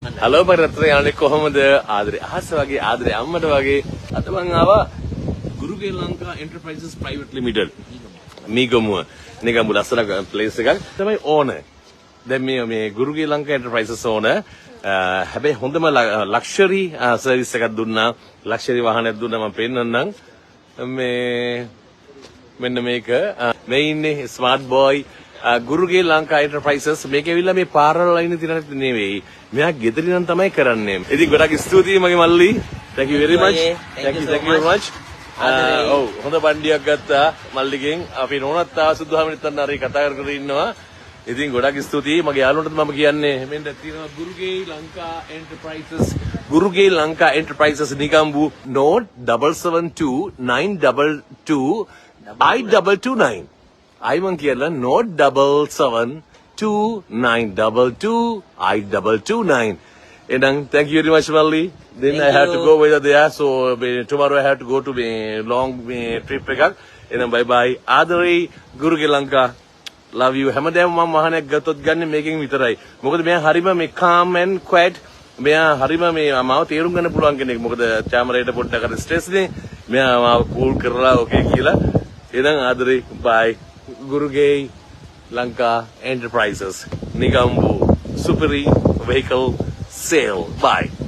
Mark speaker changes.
Speaker 1: hello බරත්‍රි යන්නේ කොහොමද ආදරේ අහස වගේ ආදරේ අම්මට වගේ අද මං ආවා ගුරුගේ Lanka enterprises private limited Meegamuwa Negombo ලස්සන ප්ලේස් එකක් තමයි ඕනර් දැන් මේ ගුරුගේ ලංකා එන්ටර්ප්‍රයිසස් ඕනර් හැබැයි හොඳම ලක්ෂරි සර්විස් එකක් දුන්නා ලක්ෂරි වාහනයක් දුන්නා මම පෙන්නන්නම් මෙන්න මේක මේ ඉන්නේ ස්මාර්ට් බෝයි ගුරුගේ ලංකා එන්ටර්ප්‍රයිසස් මේක ඇවිල්ලා මේ පාරවල් ලයින් තියනට නෙවෙයි මෙයා ගෙදරින් නම් තමයි කරන්නේ ඉතින් ගොඩක් ස්තුතියි මගේ මල්ලි thank you very much thank you very much ඔව් හොඳ බණ්ඩියක් ගත්තා මල්ලිගෙන් අපි නෝනත් සුදුහාම නිතරම හරි කතා කර කර ඉන්නවා ඉතින් ගොඩක් ස්තුතියි මගේ යාළුවන්ට මම කියන්නේ මෙන්න තියෙනවා ගුරුගේ ලංකා එන්ටර්ප්‍රයිසස් නිකම්බු note 7729229 I1 කියලා note 7729229 and thank you very much Valli then I have to go over there so tomorrow I have to go to long trip එකක් and bye bye ආදරේ ගුරුගේ ලංකා love you හැමදාම මම වාහනයක් ගත්තොත් ගන්න මේකෙන් විතරයි මොකද මෙයා හරිම මේ calm and quiet මෙයා හරිම මේ මාව තේරුම් ගන්න පුළුවන් කෙනෙක් මොකද චාමරේට පොඩ්ඩක් අර ස්ට්‍රෙස් නේ මෙයා මාව කූල් කරලා ඕකේ කියලා එහෙනම් ආදරේ bye ගුරුගේ ලංකා එන්ටර්ප්‍රයිසස් නිගම්බු සුපිරි vehicle sale bye